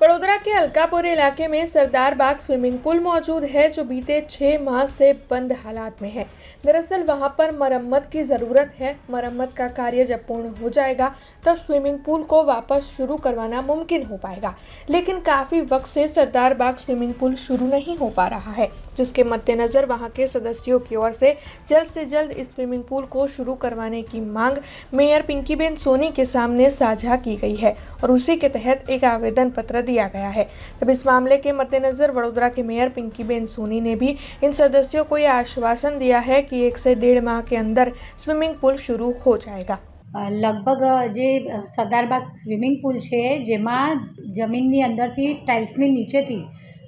बड़ोदरा के अलकापुर इलाके में सरदार बाग स्विमिंग पूल मौजूद है जो बीते 6 माह से बंद हालात में है। दरअसल वहां पर मरम्मत की ज़रूरत है। मरम्मत का कार्य जब पूर्ण हो जाएगा तब स्विमिंग पूल को वापस शुरू करवाना मुमकिन हो पाएगा, लेकिन काफ़ी वक्त से सरदार बाग स्विमिंग पूल शुरू नहीं हो पा रहा है, जिसके मद्देनज़र वहां के सदस्यों की ओर से जल्द इस स्विमिंग पूल को शुरू करवाने की मांग मेयर पिंकीबेन सोनी के सामने साझा की गई है और उसी के तहत एक आवेदन पत्र दिया गया है। तब इस मामले के मद्देनजर वडोदरा के मेयर पिंकीबेन सोनी ने भी इन सदस्यों को यह आश्वासन दिया है कि 1 से 1.5 माह के अंदर स्विमिंग पूल शुरू हो जाएगा। લગભગ જે સરદારબાગ સ્વિમિંગ પૂલ છે જેમાં જમીનની અંદરથી ટાઇલ્સની નીચેથી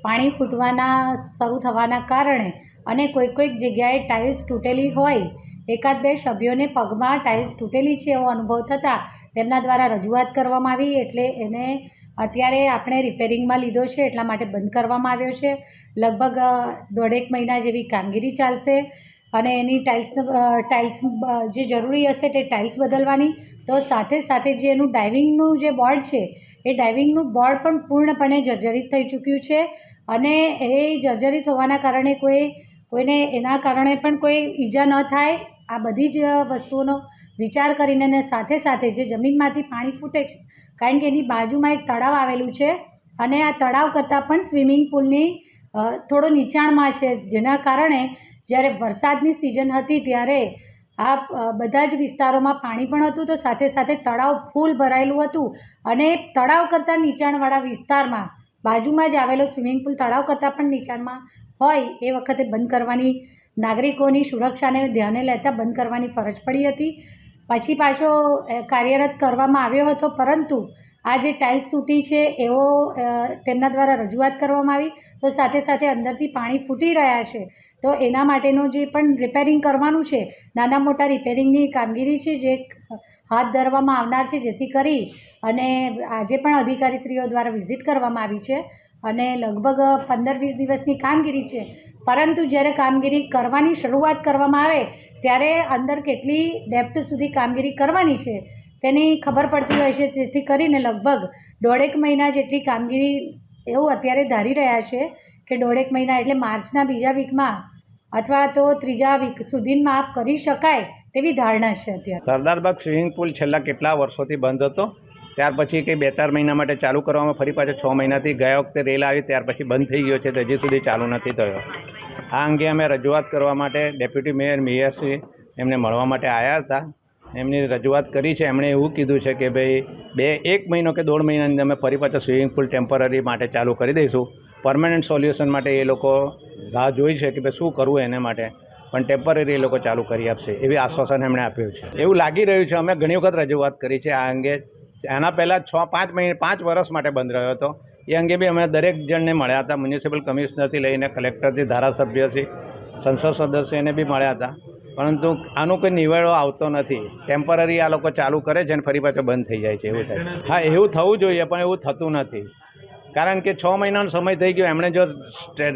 પાણી ફૂટવાના શરૂ થવાના કારણે અને કોઈક જગ્યાએ ટાઇલ્સ તૂટેલી હોય, એકાદ બે સભ્યોને પગમાં ટાઇલ્સ તૂટેલી છે એવો અનુભવ થતાં તેમના દ્વારા રજૂઆત કરવામાં આવી, એટલે એને અત્યારે આપણે રિપેરિંગમાં લીધો છે, એટલા માટે બંધ કરવામાં આવ્યો છે। લગભગ 1.5 મહિના જેવી કામગીરી ચાલશે અને એની ટાઇલ્સ જે જરૂરી હશે તે ટાઇલ્સ બદલવાની, તો સાથે સાથે જે એનું ડાઇવિંગનું જે બોર્ડ છે એ ડાઇવિંગનું બોર્ડ પણ પૂર્ણપણે જર્જરિત થઈ ચૂક્યું છે અને એ જર્જરિત હોવાના કારણે કોઈને એના કારણે પણ કોઈ ઈજા ન થાય, આ બધી જ વસ્તુઓનો વિચાર કરીને અને સાથે સાથે જે જમીનમાંથી પાણી ફૂટે છે, કારણ કે એની બાજુમાં એક તળાવ આવેલું છે અને આ તળાવ કરતાં પણ સ્વિમિંગ પૂલની થોડો નીચાણમાં છે, જેના કારણે જ્યારે વરસાદની સિઝન હતી ત્યારે આ બધા જ વિસ્તારોમાં પાણી પણ હતું, તો સાથે સાથે તળાવ ફૂલ ભરાયેલું હતું અને તળાવ કરતાં નીચાણવાળા વિસ્તારમાં બાજુમાં જ આવેલો સ્વિમિંગ પૂલ તળાવ કરતાં પણ નીચાણમાં હોય એ વખતે બંધ કરવાની, નાગરિકોની સુરક્ષાને ધ્યાને લેતા બંધ કરવાની ફરજ પડી હતી। પછી પાછો કાર્યરત કરવામાં આવ્યો હતો, પરંતુ આ જે ટાઇલ્સ તૂટી છે એવો તેમના દ્વારા રજૂઆત કરવામાં આવી, તો સાથે સાથે અંદરથી પાણી ફૂટી રહ્યા છે, તો એના માટેનું જે પણ રિપેરિંગ કરવાનું છે, નાના મોટા રિપેરિંગની કામગીરી છે જે હાથ ધરવામાં આવનાર છે, જેથી કરી અને આજે પણ અધિકારીશ્રીઓ દ્વારા વિઝિટ કરવામાં આવી છે અને લગભગ 15-20 દિવસની કામગીરી છે, પરંતુ જ્યારે કામગીરી કરવાની શરૂઆત કરવામાં આવે ત્યારે અંદર કેટલી ડેપ્થ સુધી કામગીરી કરવાની છે તેની ખબર પડતી હોય છે, તેથી કરીને લગભગ 1.5 મહિના જેટલી કામગીરી એવું અત્યારે ધારી રહ્યા છે કે 1.5 મહિના એટલે માર્ચના બીજા વીકમાં અથવા તો ત્રીજા વીક સુધીમાં કરી શકાય તેવી ધારણા છે અત્યારે। સરદારબાગ સ્વિમિંગ પૂલ છેલ્લા કેટલા વર્ષોથી બંધ હતો, ત્યાર પછી કંઈ 2-4 મહિના માટે ચાલુ કરવામાં ફરી પાછો 6 મહિનાથી ગયા વખતે રેલ આવી ત્યાર પછી બંધ થઈ ગયો છે, તો હજી સુધી ચાલુ નથી થયો। આ અંગે અમે રજૂઆત કરવા માટે ડેપ્યુટી મેયરશ્રી એમને મળવા માટે આવ્યા હતા। એમની રજૂઆત કરી છે, એમણે એવું કીધું છે કે ભાઈ 1 મહિનો કે 1.5 મહિનાની અંદર અમે ફરી પાછો સ્વિમિંગ પૂલ ટેમ્પરરી માટે ચાલુ કરી દઈશું। પરમેનન્ટ સોલ્યુશન માટે એ લોકો રાહ જોઈ છે કે ભાઈ શું કરવું એને માટે, પણ ટેમ્પરરી એ લોકો ચાલુ કરી આપશે એવી આશ્વાસન એમણે આપ્યું છે। એવું લાગી રહ્યું છે, અમે ઘણી વખત રજૂઆત કરી છે આ અંગે। એના પહેલાં 5 વર્ષ માટે બંધ રહ્યો હતો, એ અંગે બી અમે દરેક જણને મળ્યા હતા, મ્યુનિસિપલ કમિશનરથી લઈને કલેક્ટરથી ધારાસભ્યથી સંસદ સદસ્યને બી મળ્યા હતા, પરંતુ આનો કોઈ નિવેડો આવતો નથી। ટેમ્પરરી આ લોકો ચાલુ કરે છે અને ફરી પાછો બંધ થઈ જાય છે, એવું થાય। હા, એવું થવું જોઈએ પણ એવું થતું નથી, કારણ કે 6 મહિનાનો સમય થઈ ગયો। એમણે જો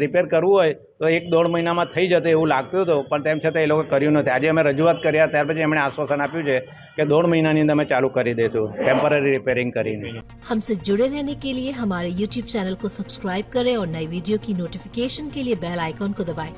રિપેર કરવું હોય તો 1-1.5 મહિનામાં થઈ જશે એવું લાગતું હતું, પણ તેમ છતાં એ લોકો કર્યું નથી। આજે અમે રજૂઆત કર્યા ત્યાર પછી એમણે આશ્વાસન આપ્યું છે કે 1.5 મહિનાની અંદર અમે ચાલુ કરી દઈશું ટેમ્પરરી રિપેરિंग કરીને। हमसे जुड़े रहने के लिए हमारे YouTube चैनल को सब्सक्राइब करें और नई वीडियो की नोटिफिकेशन के लिए बेल आइकॉन को दबाएं।